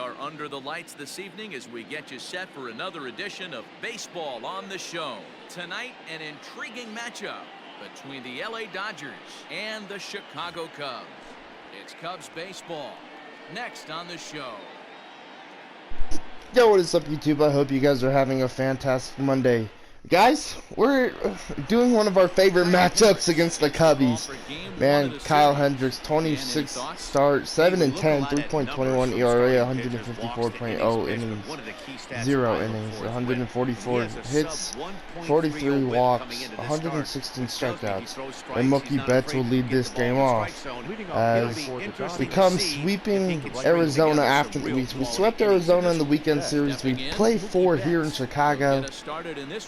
are under the lights this evening as we get you set for another edition of Baseball on the Show. Tonight, an intriguing matchup between the LA Dodgers and the Chicago Cubs. It's Cubs baseball next on the show. Yo, what is up, YouTube? I hope you guys are having a fantastic Monday. Guys, we're doing one of our favorite matchups against the Cubbies. Man, Kyle Hendricks, 26 start, 7-10, 3.21 ERA, 154.0 innings, 0 innings, 144 hits, 43 walks, 116 strikeouts. And Mookie Betts will lead this game off as we come sweeping Arizona after we swept Arizona in the weekend series. We play 4 here in Chicago.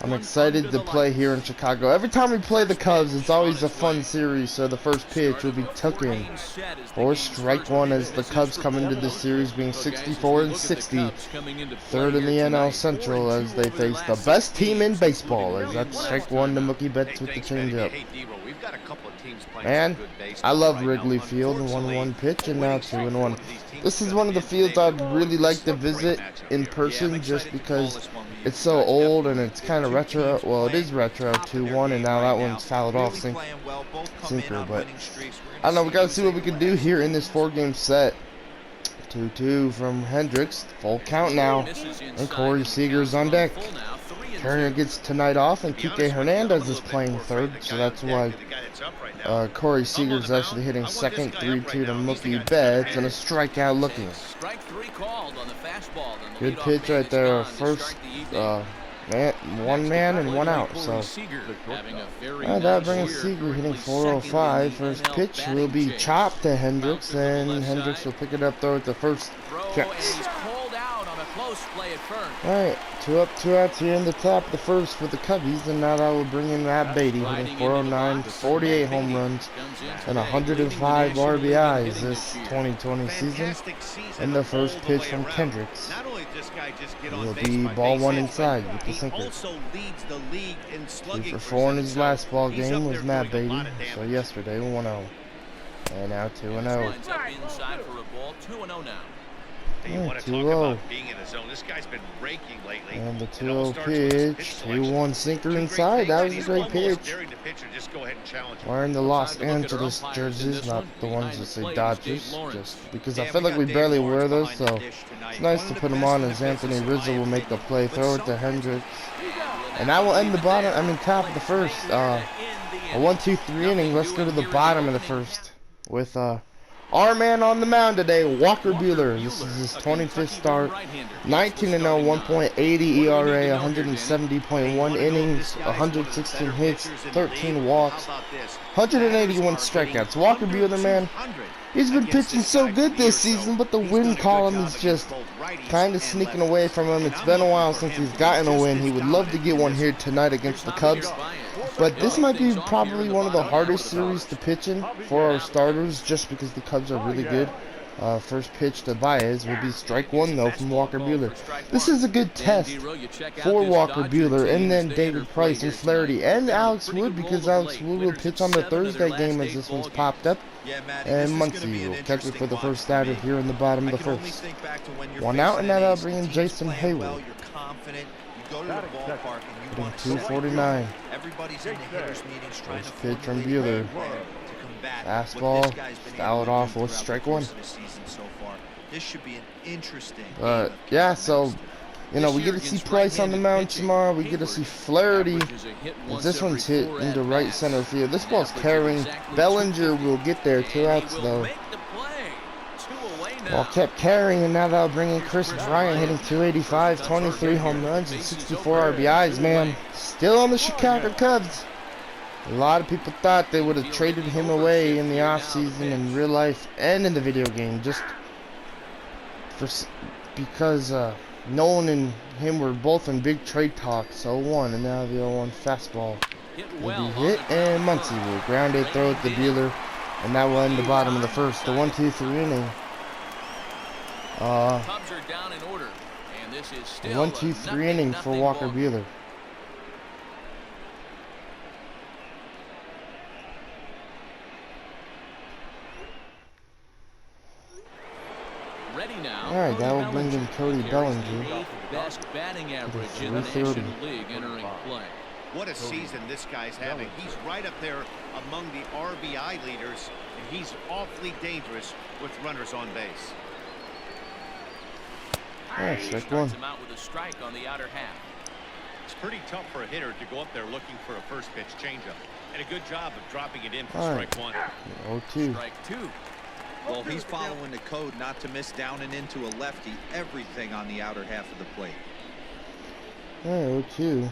I'm excited to play here in Chicago. Every time we play the Cubs, it's always a fun series, so the first pitch will be taken for strike one as the Cubs come into this series being 64-60, third in the NL Central as they face the best team in baseball, as that's strike one to Mookie Betts with the changeup. Man, I love Wrigley Field, 1-1 pitch, and now 2-1. This is one of the fields I'd really like to visit in person just because it's so old and it's kind of retro. Well, it is retro, 2-1, and now that one's fouled off sinker. But I don't know, we got to see what we can do here in this 4-game set. 2-2 from Hendricks, full count now, and Corey Seager's on deck. Turner gets tonight off, and Kike Hernandez is playing third, so that's why Corey Seager's actually hitting second, 3-2 to Mookie Betts, and a strikeout looking. Good pitch right there, first one man and one out, so that brings Seager hitting 405. First pitch will be chopped to Hendricks, and Hendricks will pick it up, throw it to first. Alright, 2 up, 2 outs here in the top of the first for the Cubbies, and now that will bring in Matt Beatty, hitting 409, 48 home runs, and 105 RBIs this 2020 season. And the first pitch from Hendricks will be ball 1 inside with the sinker. 2 for 4 in his last ball game was Matt Beatty, so yesterday 1-0. And now 2-0. Yeah, 2-0. And the 2-0 pitch, 2-1 sinker inside. That was a great pitch. Wearing the Los Angeles jerseys, not the ones that say Dodgers, just because I feel like we barely wear those, so it's nice to put them on as Anthony Rizzo will make the play, throw it to Hendricks. And that will end the top of the first. A 1-2-3 inning. Let's go to the bottom of the first with our man on the mound today, Walker Buehler. This is his 25th start, 19-0, 1.80 ERA, 170.1 innings, 116 hits, 13 walks, 181 strikeouts. Walker Buehler, man, he's been pitching so good this season, but the win column is just kind of sneaking away from him. It's been a while since he's gotten a win. He would love to get one here tonight against the Cubs. But this might be probably one of the hardest series to pitch in for our starters just because the Cubs are really good. First pitch to Baez will be strike 1 though from Walker Buehler. This is a good test for Walker Buehler, and then David Price and Flaherty and Alex Wood, because Alex Wood will pitch on the Thursday game as this one's popped up. And Muncy will catch it for the first out here in the bottom of the first. 1 out, and now that'll bring in Jason Hayward. Hitting 249. First pitch from Buehler. Fastball, fouled off with strike 1. Yeah, so we get to see Price on the mound tomorrow. We get to see Flaherty. This one's hit into right center field. This ball's carrying. Bellinger will get there. 2 outs though. Ball kept carrying, and now that'll bring in Chris Bryant, hitting 285, 23 home runs, and 64 RBIs, man. Still on the Chicago Cubs. A lot of people thought they would have traded him away in the offseason in real life and in the video game, just because Nolan and him were both in big trade talks. 0-1, and now the 0-1 fastball will be hit, and Muncy will ground it, throw it to Buehler, and that will end the bottom of the first. The 1-2-3 inning. Cubs are down in order, and this is still 1-2-3 inning for Walker Buehler. Ready now. Alright, that will bring in Cody Bellinger. Eighth best batting average in the National League entering play. What a season this guy's having. He's right up there among the RBI leaders, and he's awfully dangerous with runners on base. Alright, strike one. Him out with a strike on the outer half. It's pretty tough for a hitter to go up there looking for a first pitch changeup. And a good job of dropping it in for strike one. 0-2. Strike two. Well, he's following the code not to miss down and into a lefty. Everything on the outer half of the plate. Alright, 0-2.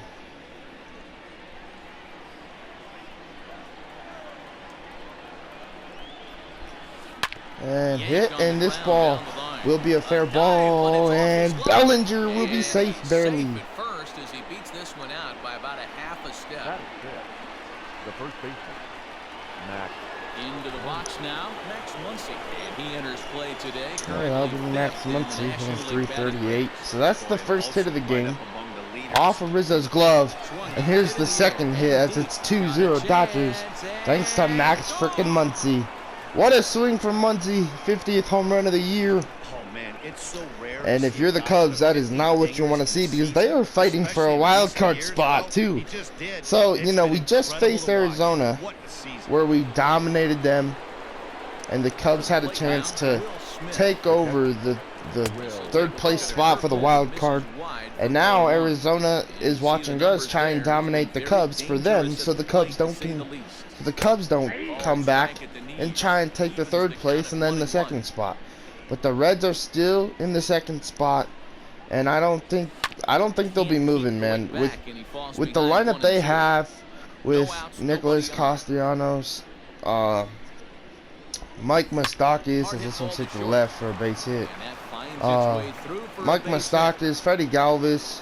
And hit, and this ball will be a fair ball, and Bellinger will be safe barely. First, as he beats this one out by about a half a step. The first baseman, Max. Into the box now, Max Muncy, and he enters play today. Alright, that'll be Max Muncy hitting 338. So that's the first hit of the game, off of Rizzo's glove, and here's the second hit as it's 2-0 Dodgers, thanks to Max frickin' Muncy. What a swing from Muncy, 50th home run of the year. And if you're the Cubs, that is not what you want to see, because they are fighting for a wild card spot too. So, you know, we just faced Arizona, where we dominated them, and the Cubs had a chance to take over the third place spot for the wild card. And now Arizona is watching us try and dominate the Cubs for them, so the Cubs don't come back and try and take the third place and then the second spot. But the Reds are still in the second spot, and I don't think they'll be moving, man. With the lineup they have, with Nicholas Castellanos, Mike Moustakas, as this one's hit to the left for a base hit. Mike Moustakas, Freddie Galvis,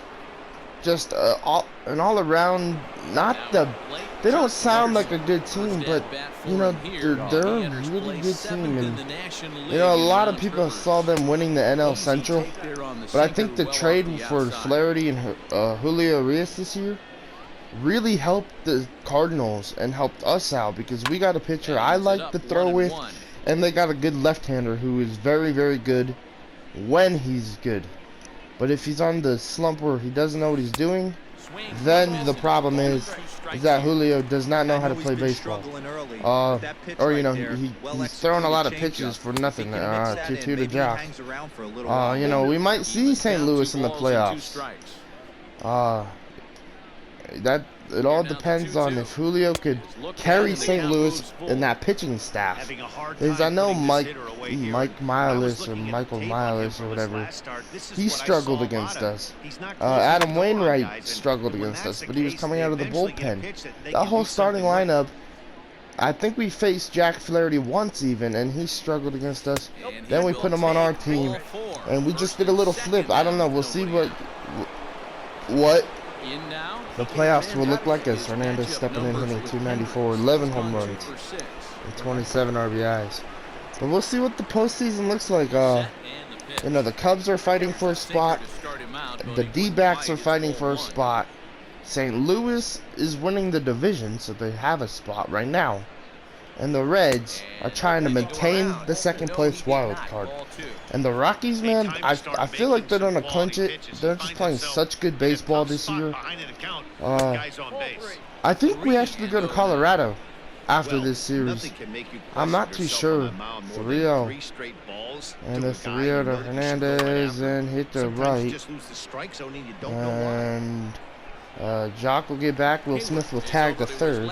just an all-around, they don't sound like a good team, but you know, they're a really good team, and you know, a lot of people saw them winning the NL Central, but I think the trade for Flaherty and Julio Urias this year really helped the Cardinals and helped us out, because we got a pitcher I like to throw with, and they got a good left-hander who is very, very good when he's good. But if he's on the slump where he doesn't know what he's doing, then the problem is that Julio does not know how to play baseball. Or you know, he's throwing a lot of pitches for nothing. To the job. You know, we might see St. Louis in the playoffs. It all depends on if Julio could carry St. Louis in that pitching staff. Because I know Mike Miles or Michael Miles or whatever, he struggled against us. Adam Wainwright struggled against us, but he was coming out of the bullpen. That whole starting lineup, I think we faced Jack Flaherty once even, and he struggled against us. Then we put him on our team, and we just did a little flip. I don't know. We'll see what the playoffs will look like as Hernandez stepping in, hitting 294, 11 home runs, and 27 RBIs. But we'll see what the postseason looks like. You know, the Cubs are fighting for a spot. The D-backs are fighting for a spot. St. Louis is winning the division, so they have a spot right now. And the Reds are trying to maintain the second place wild card. And the Rockies, man, I feel like they're going to clinch it. They're just playing such good baseball this year. I think we actually go to Colorado after this series. I'm not too sure. 3-0. And a 3-0 to Hernandez and hit the right. And Jock will get back. Will Smith will tag the third.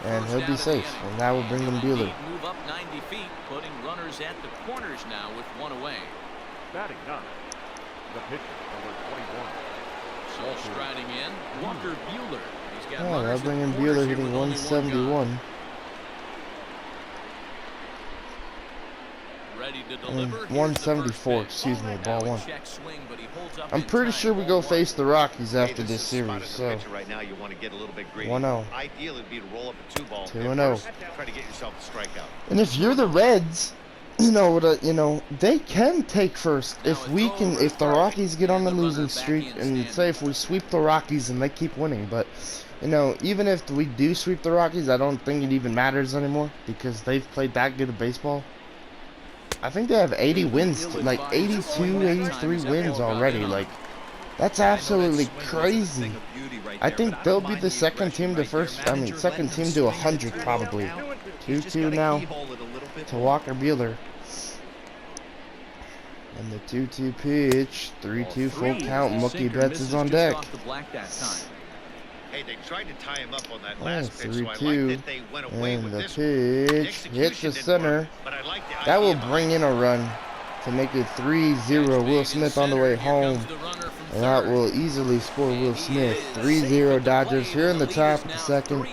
And he'll be safe. And that will bring him Buehler. Move up 90 feet, putting runners at the corners now with one away. Batting ninth, the pitcher, number 21. So striding in, Walker Buehler. He's got that'll bring in Buehler hitting 171. And 174, excuse me, ball one. I'm pretty sure we go face the Rockies after this series, so 1-0. 2-0. And if you're the Reds, you know, they can take first if the Rockies get on the losing streak, and say if we sweep the Rockies and they keep winning. But you know, even if we do sweep the Rockies, I don't think it even matters anymore, because they've played that good of baseball. I think they have 80 wins, like 82, 83 wins already. Like, that's absolutely crazy. I think they'll be the second team to second team to 100 probably. 2-2 now to Walker Buehler. And the 2-2 pitch, 3-2 full count. Mookie Betts is on deck. Hey, they tried to tie him up on that last pitch, so I like 3-2. that they went away And with the this pitch hits the center. That will bring in a run to make it 3-0. Will Smith on the way home. And that will easily score Will Smith. 3-0 Dodgers here in the top of the second.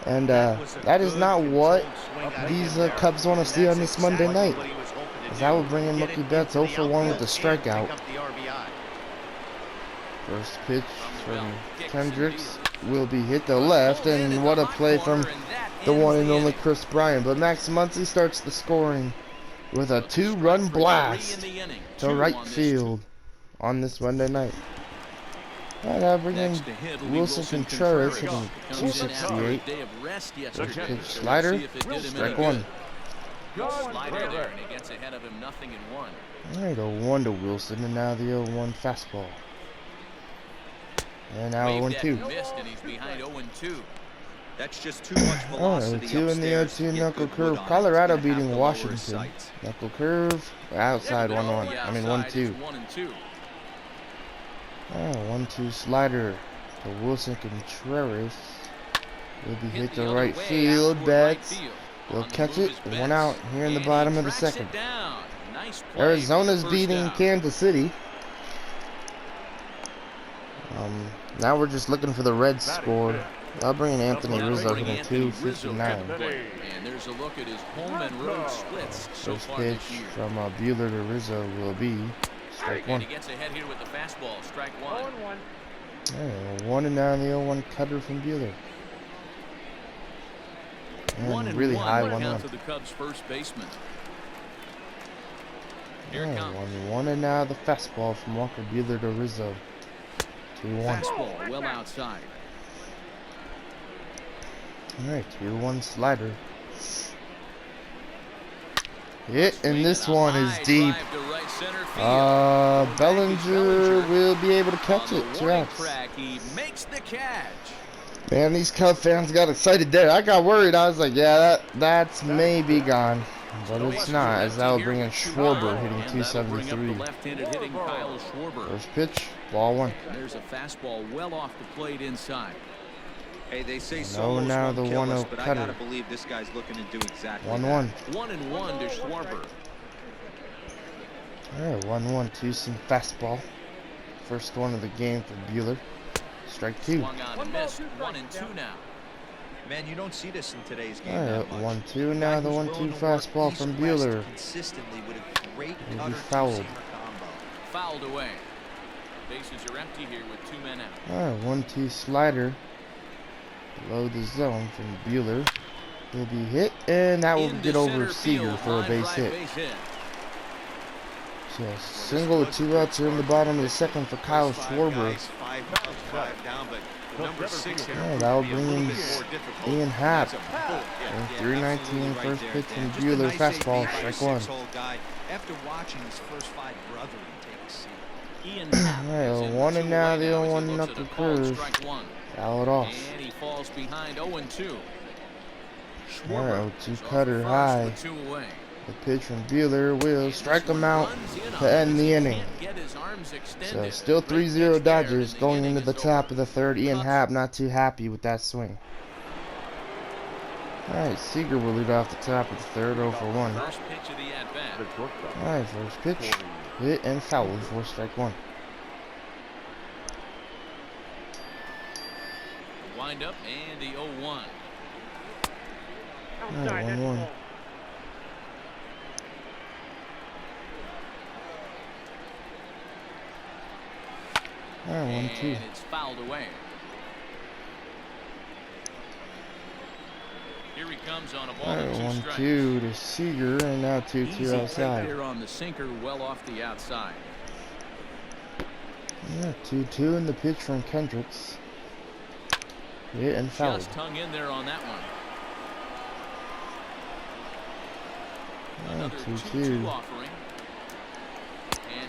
And that is not what these Cubs want to see on this Monday night. As that will bring in Mookie Betts 0 for 1 with the strikeout. First pitch from Kendricks will be hit to left, and what a play from the one and only Chris Bryant. But Max Muncy starts the scoring with a 2-run blast to right field on this Monday night. And I'll bring in Wilson Contreras hitting 268. First pitch slider, strike one. Slider there, and he gets ahead of him, 0-1. Alright, 0-1 to Wilson, and now the 0-1 fastball. And now 0-2. Missed, and he's behind 0-2. That's just too much velocity. 0-2 in the 0-2 knuckle curve. Colorado beating Washington. Knuckle curve, outside 1-1. I mean 1-2. 1-2 slider to Wilson Contreras. Will be hit to right field. Betts will catch it. 1 out here in the bottom of the second. Arizona's beating Kansas City. Now we're just looking for the Reds score. I'll bring in Anthony Rizzo hitting 259. And there's a look at his home and road splits so First far pitch this year. from Buehler to Rizzo will be strike one. And he gets ahead here with the fastball, strike one. 1 down the 0-1 cutter from Buehler. And really high 1-1. To the Cubs' first baseman. 1-1 and now the fastball from Walker Buehler to Rizzo. 2-1. Fastball well outside. Alright, 2-1 slider. Hit, and this one is deep. Bellinger will be able to catch it. 2 outs. He makes the catch. Man, these Cub fans got excited there. I got worried. I was like, yeah, that's maybe gone. But it's not, as that will bring in Schwarber hitting 273. First pitch, ball 1. There's a fastball well off the plate inside. Hey, they say so now the 1-0 but cutter. I gotta believe this guy's looking to do exactly 1-1. 1-1 to Schwarber. Alright, 1-1, 2-seam fastball. First one of the game for Buehler. Strike 2. Swung on and missed. 1-2 now. Man, you don't see this in today's game. Alright, 1-2 now the 1-2 fastball from Buehler. Consistently with a great Will be fouled. Fouled away. Bases are empty here with 2 men out. Alright, 1-2 slider below the zone from Buehler. Will be hit, and that will get over Seager for a base hit. So a single with 2 outs here in the bottom of the second for Kyle Schwarber. That will bring in Ian Happ. And 319 first pitch from Buehler, fastball, strike 1. After watching his first 5 brethren take a seat. Alright, 1 and now the 0-1 knuckle curve. Foul it off. And he falls behind 0-2. Alright, 0-2 cutter high. The pitch from Buehler will strike him out to end the inning. So still 3-0 Dodgers going into the top of the third. Ian Happ not too happy with that swing. Alright, Seager will lead off the top of the third, 0 for 1. Alright, first pitch. Hit and fouled for strike 1. Wind up and the 0-1. Alright, 1-1. Alright, 1-2. And it's fouled away. Here he comes on a ball. Alright, 1-2 to Seager, and now 2-2 outside. Here on the sinker, well off the outside. Yeah, 2-2 in the pitch from Kendricks. Hit and fouled. Just hung in there on that one. Another 2-2. 2-2 offering.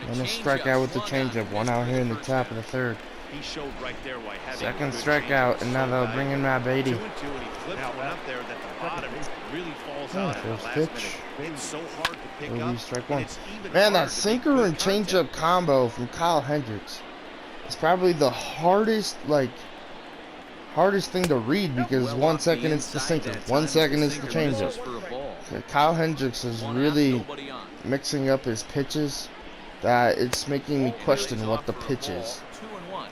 And a strikeout with the changeup. One out here in the top of the third. He showed right there why having Second a good strikeout, changeup and is now so they'll bring in Matt Beatty. 2-2, and he flips one up there that the bottom really falls Oh, out at the first last pitch. minute. It's so hard to pick Maybe up. strike and one. it's even Man, harder that to make sinker good and contact. changeup combo from Kyle Hendricks is probably the hardest, hardest thing to read, because Well 1 off second the it's the inside, sinker, that 1 time second it's the sinker misses changeup. for a ball. Kyle Hendricks is One out, really nobody on. mixing up his pitches that it's making me question what the pitch is. 2-1.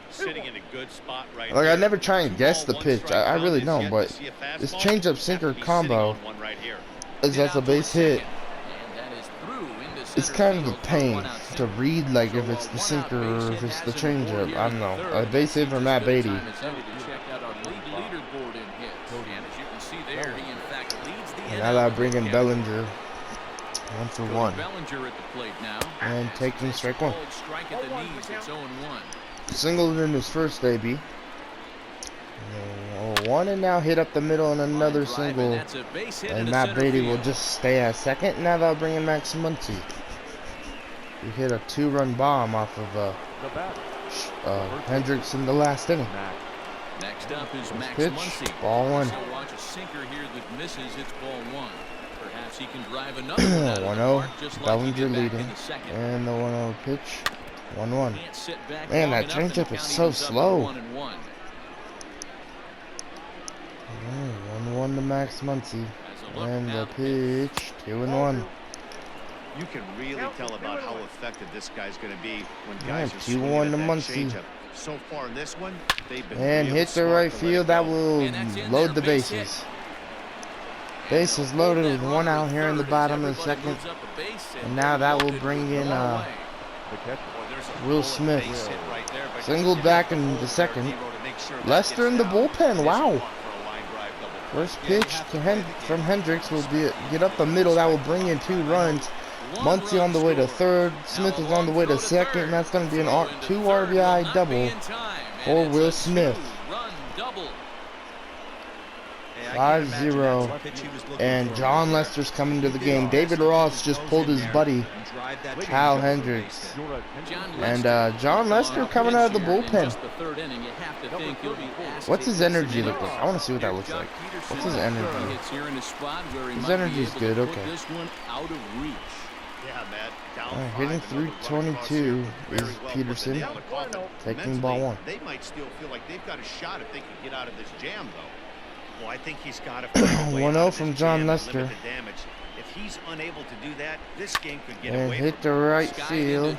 Sitting in a good spot right Like, I here. never try and 2 guess ball, the 1 pitch. strike I count really is don't, yet but to see a this fastball. changeup Have to sinker be combo sitting on one right here. is Hit that's a out base towards hit. second. And that is through into It's center kind of a field for pain one out to single. read, like, So if it's a the one-out sinker base or hit if it's the has him aboard changeup. here I in don't the know. third. A base hit for Matt Beatty. Time is ended to check out our league leaderboard in hits. And as you can see there, he in fact leads the And now they'll bring in Bellinger. 1 for 1. Bellinger at the plate now. And taking strike one. Called strike at the knees. It's 0-1. Singled in his first debut. 0-1, and now hit up the middle and another single. That's a base hit And into Matt center Beatty field. will just stay at second. Now they'll bring in Max Muncy. He hit a 2-run bomb off of The batter. Hendricks in the last inning. Max. Next up is Max Pitch, Muncy. ball 1. So watch a sinker here that misses. It's ball 1. Perhaps he can drive another one out of the 1-0. park, just like he Bellinger did back leading. in the second. And the 1-0 pitch. 1-1. Can't sit back Man, long that enough, and the changeup is count so evens up to slow. 1-1. 1-1 to Max Muncy. As a look And now the the pitch. 2-1. You can really tell about how effective this guy's going to be when Yeah, guys are 2-1 swinging to at that Muncy. changeup. So far in this one, they've been And really hit the smart right to let it field. That go. will And that's in load there, the base hit. bases. Bases loaded with 1 out here in the bottom of the second. And now that will bring in The catcher. Will Smith. Base hit right there, but Singled just back give it in a the hold second. there, Devo, to make sure that Lester gets in the down. bullpen. This Wow. one for a line drive double. First pitch to from Hendricks will be get up the middle. That will bring in 2 runs. Muncy on the way to third. Smith is on the way to second. And that's going to be an 2 RBI double for Will Smith. 5-0. And John Lester's coming to the game. David Ross just pulled his buddy, Kyle Hendricks. And John Lester coming out of the bullpen. What's his energy look like? I want to see what that looks like. What's his energy? His energy is good, okay. Yeah, Matt. Down Hitting 322 is Peterson. Taking ball 1. They might still feel like they've got a shot if they can get out of this jam, though. Well, I think he's got to 1-0 from John Lester. If he's unable to do that, this game could get And away hit from the right field.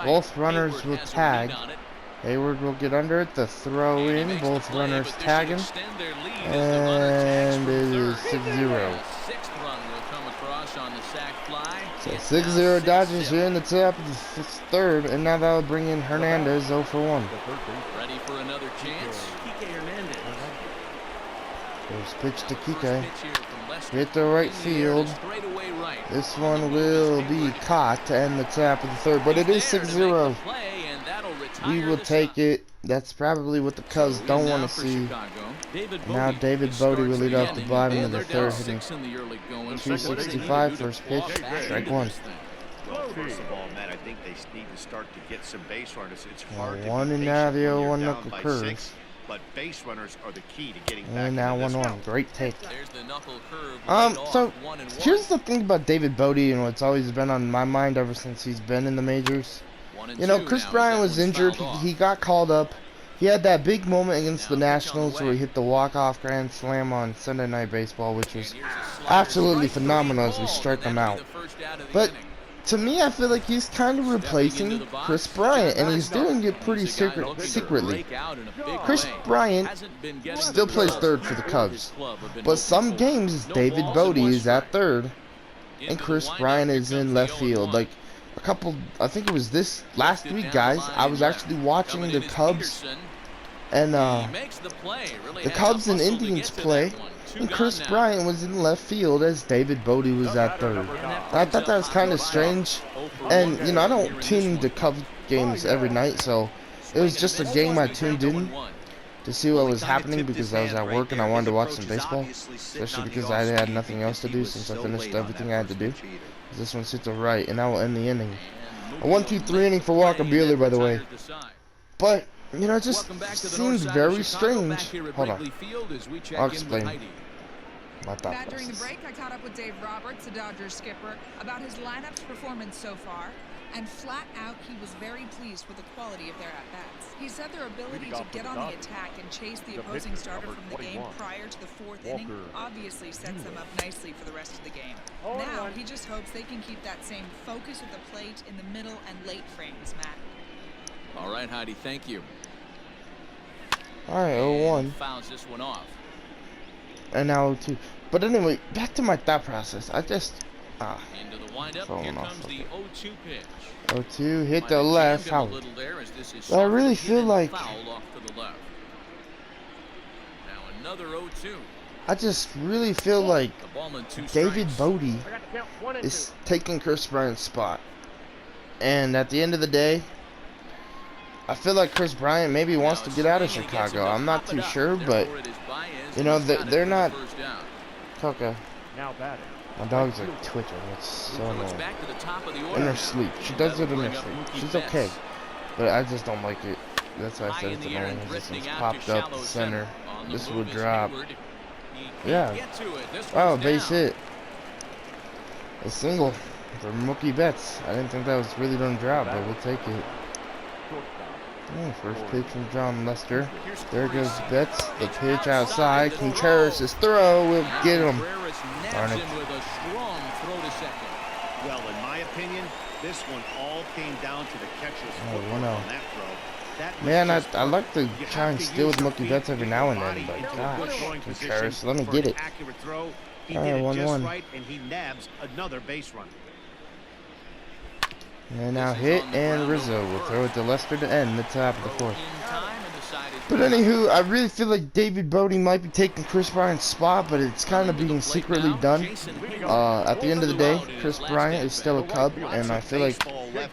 Both runners will tag. Hayward will get under it. The throw in. Both runners tagging. And it is 6-0. So 6-0 Dodgers here in the top of the third. And now that will bring in Hernandez 0 for 1. Ready for another chance? First pitch to Kike. Hit the right field. This one will be caught to end the top of the third. But it is 6-0. We will take it. That's probably what the Cubs don't want to see. Now David Bodie will lead off the bottom of the third, hitting 265. First pitch, strike 1. Well, first of all, Matt, I think they need to start to get some base runners. It's hard to 1 be and now patient the when you're 0-1 down knuckle by curve. 6, but base runners are the key to getting back And now into this 1-1. one. Great take. So So here's the thing about David Bodie and what's always been on my mind ever since he's been in the majors. You know, Chris Bryant was injured. He got called up. He had that big moment against the Nationals where he hit the walk-off grand slam on Sunday Night Baseball, which was absolutely phenomenal as we strike him out. But to me, I feel like he's kind of replacing Chris Bryant, and he's doing it pretty secretly. Chris Bryant still plays third for the Cubs, but some games David Bodie is at third, and Chris Bryant is in left field. Like I think it was this last week, guys. I was actually watching the Cubs and the Cubs and Indians play, and Chris Bryant was in left field as David Bodie was at third. I thought that was kind of strange, and you know, I don't tune into Cubs games every night, so it was just a game I tuned in. to see what was happening because I was at work and I wanted to watch some baseball, especially because I had nothing else to do since I finished everything I had to do. This one sits to right, and that will end the inning. A 1-2-3 inning for Walker Buehler, by the way. But, you know, it just seems very strange. Hold on. I'll explain my thought Matt, during the process. break, I caught up with Dave Roberts, the Dodgers skipper, about his lineup's performance so far. And flat out, he was very pleased with the quality of their at-bats. He said their ability to get on the attack and chase the opposing starter from the game prior to the fourth inning obviously sets them up nicely for the rest of the game. Now, he just hopes they can keep that same focus at the plate in the middle and late frames, Matt. All right, Heidi, thank you. All right, 0-1. Fouls this one off. And now 0-2. But anyway, back to my thought process. I just Into the windup. Here comes the 0-2 pitch. 0-2, hit the left. Foul. But I really feel like foul off to the left. Now another 0-2. I just really feel like The ball in 2 David strikes. Bodie is taking Chris Bryant's spot. And at the end of the day, I feel like Chris Bryant maybe wants to get out of Chicago. I'm not too sure, but you know they're not. Coca. Now batting. My dog's like twitching. It's so annoying. In her sleep. She does it in her sleep. She's okay. But I just don't like it. That's why I said it's annoying. This one's popped up the center. This would drop. Yeah. Oh, base hit. A single for Mookie Betts. I didn't think that was really going to drop, but we'll take it. Oh, first pitch from John Lester. There goes Betts. The pitch outside. Contreras' throw will get him. Darn it. Well, in my opinion, this one all came down to the catcher's footwork on that throw. That was Man, just I like to you try and have to steal use with your Mookie feet Betts every to now use and your then, body but in gosh, good throwing Contreras, position let me for get an it. accurate throw. He All did right, it just 1-1. right, and he nabs another base run. And now hit, and Rizzo will throw it to Lester to end the top of the fourth. But anywho, I really feel like David Bodie might be taking Chris Bryant's spot, but it's kind of being secretly done. At the end of the day, Chris Bryant is still a Cub, and I feel like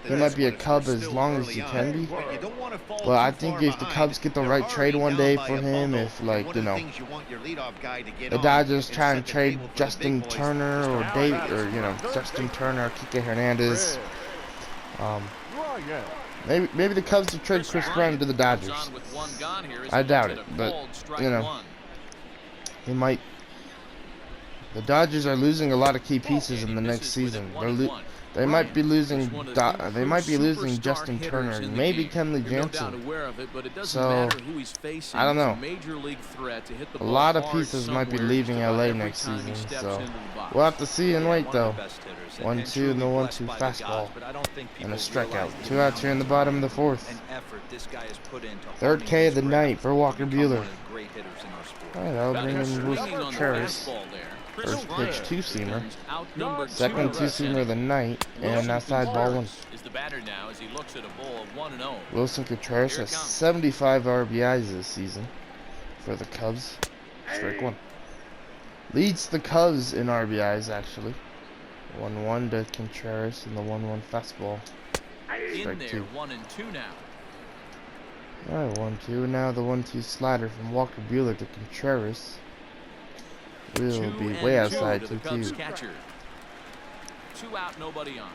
he might be a Cub as long as he can be. But I think if the Cubs get the right trade one day for him, if like, you know, the Dodgers try and trade Justin Turner or Justin Turner or Kike Hernandez, maybe the Cubs will trade Chris Bryant to the Dodgers. I doubt it, but you know, he might. The Dodgers are losing a lot of key pieces in the next season. They might be losing. They might be losing Justin Turner, and maybe Kenley Jansen. So I don't know. A lot of pieces might be leaving LA next season. So we'll have to see and wait though. 1-2 and the 1-2 fastball and a strikeout. 2 outs here in the bottom of the fourth. Third K of the night for Walker Buehler. Alright, that'll bring in Will Contreras. First pitch, 2-seamer. Second 2-seamer of the night, and outside ball 1. Wilson Contreras has 75 RBIs this season for the Cubs. Strike 1. Leads the Cubs in RBIs actually. 1-1 to Contreras and the 1-1 fastball. Strike 2. 1-2 now. Alright, 1-2. Now the 1-2 slider from Walker Buehler to Contreras will be way outside 2-2. 2 out, nobody on.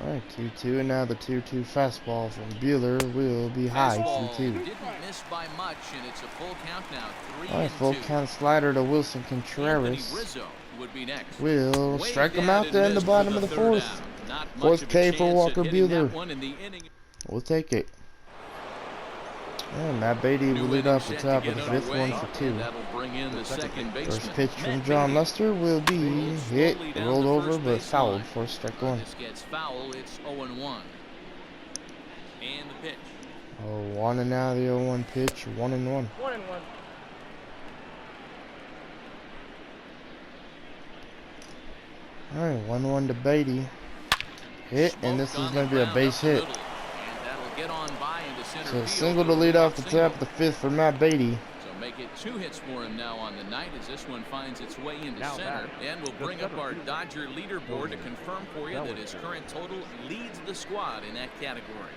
Alright, 2-2, and now the 2-2 fastball from Buehler will be high 2-2. Didn't miss by much, and it's a full count now. 3-2. Alright, full count slider to Wilson Contreras. Rizzo would be next. Will strike him out there in the bottom of the fourth. Fourth K for Walker Buehler. We'll take it. And Matt Beatty will lead off the top of the fifth, 1-2. First pitch from John Lester will be hit, rolled over, but fouled for strike 1. This gets foul. It's 0-1. And the pitch. 0-1, and now the 0-1 pitch, 1-1. Alright, 1-1 to Beatty. Hit, and this is going to be a base hit. So a single to lead off the top of the fifth for Matt Beatty. So make it 2 hits for him now on the night as this one finds its way into center. And we'll bring up our Dodger leaderboard to confirm for you that his current total leads the squad in that category.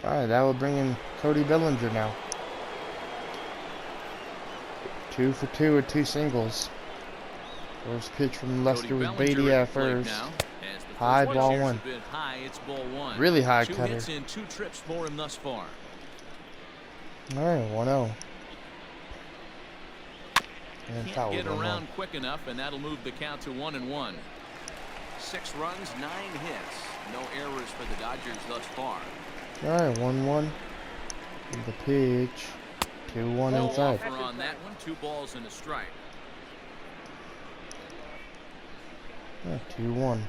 Alright, that will bring in Cody Bellinger now. 2 for 2 with 2 singles. First pitch from Lester with Beatty at first. High, ball 1. Really high cutter. 2 hits and 2 trips for him thus far. Alright, 1-0. And Can't get around quick enough, and that'll move the count to 1-1. 6 runs, 9 hits. No errors for the Dodgers thus far. Alright, 1-1. The pitch. 2-1 inside. Offer on that one. 2 balls and a strike. 2-1.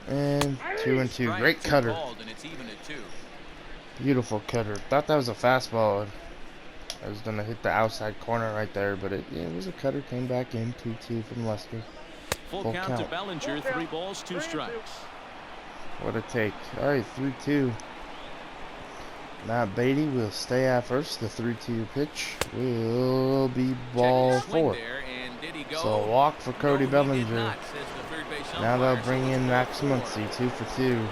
And 2-2. Great cutter. And it's even at 2. Beautiful cutter. Thought that was a fastball. I was gonna hit the outside corner right there, but it was a cutter. Came back in. 2-2 from Lester. Full count to Bellinger. 3 balls, 2 strikes. What a take. Alright, 3-2. Matt Beatty will stay at first. The 3-2 pitch will be ball 4. So a walk for Cody Bellinger. Now they'll bring in Max Muncy. 2 for 2.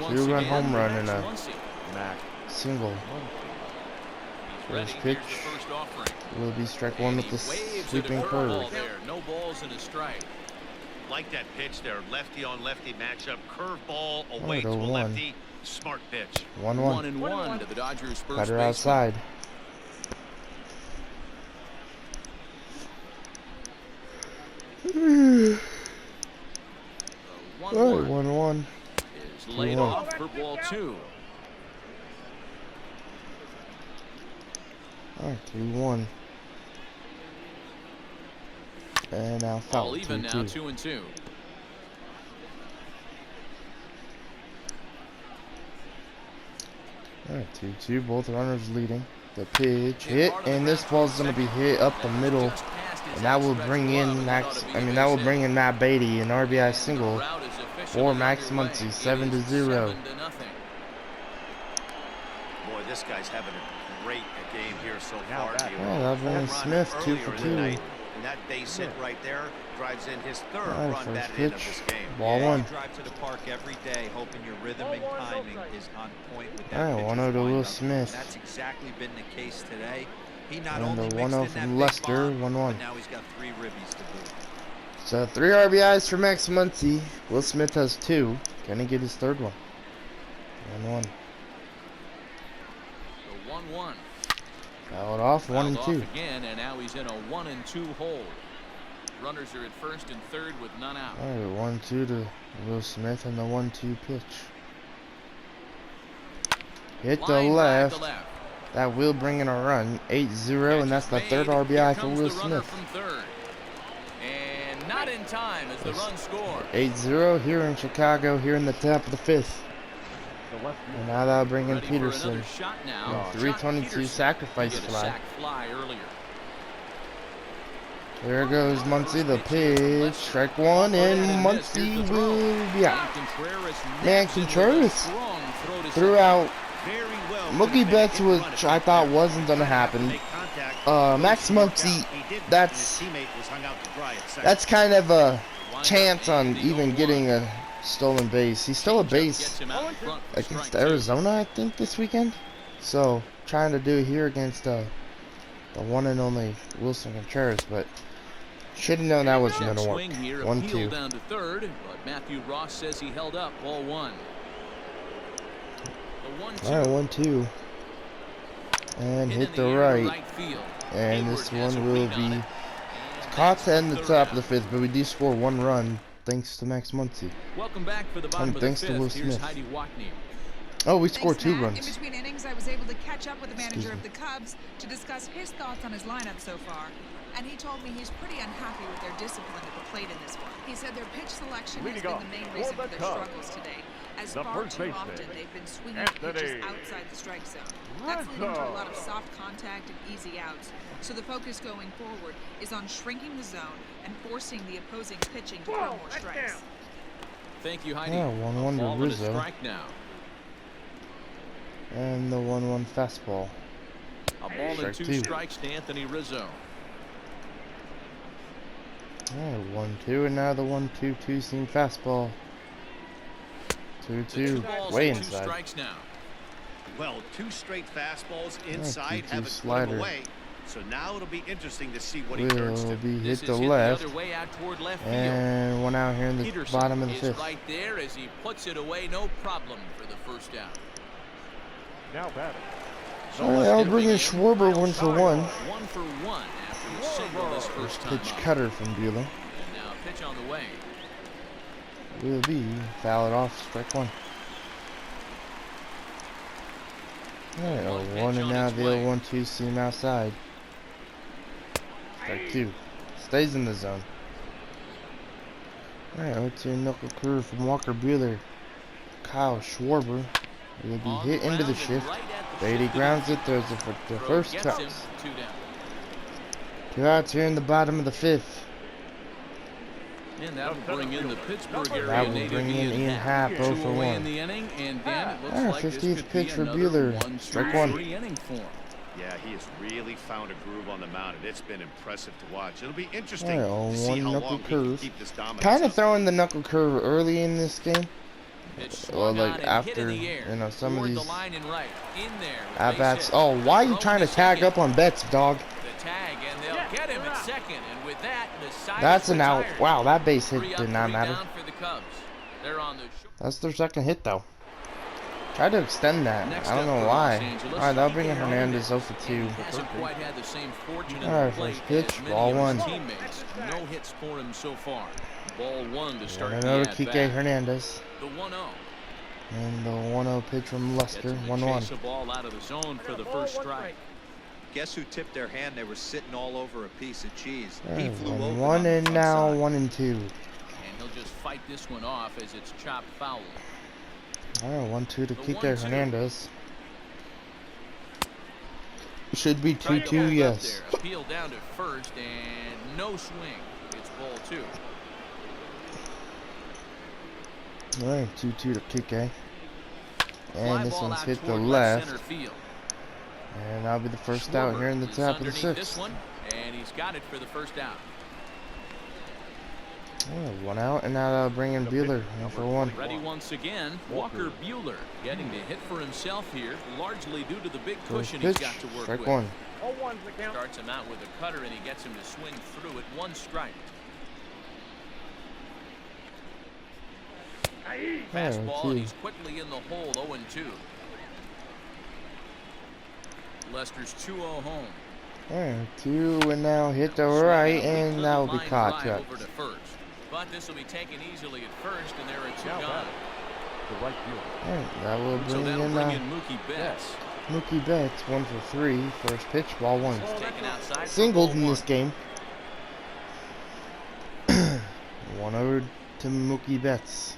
2-run home run and a single. First pitch will be strike 1 with the sweeping curve. No balls and a strike. Like that pitch there, lefty on lefty matchup, curveball away to a lefty, smart pitch. 1-1. 1-1 to the Dodgers' first Cutter baseman. outside. Alright, 1-1. Is laid off for ball 2. Alright, 2-1. And now foul. All even now, 2-2. Alright, 2-2. Both runners leading. The pitch hit, and this ball's gonna be hit up the middle, and that will bring in Matt Beatty, an RBI single for Max Muncy, 7-0. Boy, this guy's having a great game here so far. Yeah, that brings Smith 2 for 2. And that base hit right there drives in his 3rd run batted in of this game. Ball 1. You drive to the park every day hoping your rhythm and timing is on point with that. Alright, 1-0 to Will Smith. That's exactly been the case today. He not And only the mixed 1-0 in from that Lester, big bomb, 1-1. but now he's got 3 ribbies to boot. So 3 RBIs for Max Muncy. Will Smith has 2. Can he get his 3rd one? 1-1. The 1-1. Fouled off, 1-2. Again, and now he's in a 1-2 hole. Runners are at first and third with none out. Alright, 1-2 to Will Smith and the 1-2 pitch. Hit the left. That will bring in a run. 8-0, and that's the 3rd RBI for Will Smith. And not in time as the run scored. 8-0 here in Chicago, here in the top of the 5th. And now that'll bring in Peterson. 322 sacrifice fly. There goes Muncy, the pitch. Strike 1, and Muncy will be out. Man, Contreras threw out Mookie Betts, which I thought wasn't going to happen. Max Muncy, that's kind of a chance on even getting a stolen base. He stole a base against Arizona, I think, this weekend. So, trying to do it here against the one and only Wilson Contreras, but should have known that wasn't going to work. 1-2. Down to third, but Matthew Ross says he held up. Ball 1. Alright, 1-2. And hit the right. And this one will be caught to end the top of the 5th, but we do score 1 run thanks to Max Muncy. Welcome back for the bottom And thanks of the to Will 5th. Here's Smith. Heidi Wackney. Oh, we scored 2 Matt. runs. In between innings, I was able to catch up with the manager of the Cubs to discuss his thoughts on his lineup so far. And he told me he's pretty unhappy with their discipline at the plate in this one. He said their pitch selection has been the main reason for their struggles today, as far too often they've been swinging pitches outside the strike zone. That's leading to a lot of soft contact and easy outs. So the focus going forward is on shrinking the zone and forcing the opposing pitching to throw more strikes. Thank you, Heidi. Yeah, 1-1 to Rizzo. Strike now. And the 1-1 fastball. A ball and 2 strikes to Anthony Rizzo. Alright, 1-2, and now the 1-2 two-seam fastball. 2-2. Balls Way and 2 inside. strikes now. Well, 2 straight fastballs inside 2-2 haven't put slider. him away. So now it'll be interesting to see what he turns Will to. be This hit is to hit left. the other way out toward left field. And one out here in the Peterson bottom of the is 5th. right there as he puts it away, no problem for the first out. Now batting. Alright, I'll bring in Schwarber 1 for 1. 1 for 1 after a single this first time Pitch up. cutter from Bueller. And now a pitch on the way. Will be foul it off, strike 1. Alright, One pitch 1 and on now its the way. 0-1-2 seam outside. Strike 2. Stays in the zone. Alright, 0-2 knuckle curve from Walker Bueller. Kyle Schwarber will be On hit the into the ground and shift. right at the Beatty shift. grounds it, throws it for the Throw first gets him, touch. 2 down. 2 outs here in the bottom of the 5th. And that will bring in the Pittsburgh area That will native bring in Ian Happ, 0 2 for away 1. in the inning, and Dan, it looks Ah, like this 50th could pitch be for another Bueller. 1, 2, Strike 1. 3 inning for him. Yeah, he has really found a groove on the mound, and it's been impressive to watch. It'll be interesting Alright, to see 1 how knuckle long he can curve. keep this dominance Kind of up. throwing the knuckle curve early in this game. It's Well, swung like on and hit after, in the air. you know, some of Toward these the line and right. In there with at base bats. hit. Oh, why are you Thrown trying to tag second. up on Betts, dog? The tag, and they'll get him at second. And with that, the side That's is an out. retired. Wow, that base hit 3 up, did not 3 matter. down for the Cubs. They're on the short. That's their second hit, though. Try to extend that. Next I don't up know for why. Los Angeles, Alright, that'll bring in Ian Hernandez 0 for 2. He hasn't quite had the same fortune in Alright, the plate first pitch, as many ball of his 1. teammates. No hits for him so far. Ball 1 to start And the another at-bat. Kike Hernandez. The 1-0. And the 1-0 pitch from Gets Lester. him to 1-1. chase a ball out of the zone for the first strike. Guess who tipped their hand? They were sitting all over a piece of cheese. He Alright, flew open 1 on the and front now side. 1 and 2. And he'll just fight this one off as it's chopped foul. Alright, 1-2 to The Kike 1-2. Hernandez. Should be Tried to 2-2, hold up yes. there. Appeal down to first and no swing. It's ball 2. Alright, 2-2 to Kike. Fly And this ball one's out hit the toward left. center field. And that'll be the first out Schwarber here in the is top of the underneath this 6th. one, and he's got it for the first out. Oh, 1 out, and now that'll bring in Bueller 1 for 1. Ready once again, Walker Bueller getting to hit for himself here, largely due to the big First cushion he's pitch, got to work strike with. 1. Starts him out with a cutter, and he gets him to swing through it. 1 strike. Fastball, and he's quickly in the hole, 0-2. Lester's 2-0 home. Alright, 2 and now hit the right, and that will be caught. Drive over to first. But this will be taken easily at first, and there are 2 Now gone. batting. The right fielder. Alright, that will So bring that'll in bring in Mookie Betts. Mookie Betts 1 for 3. First pitch, ball 1. Taken outside for Singled ball in 1. this game. 1-0 to Mookie Betts.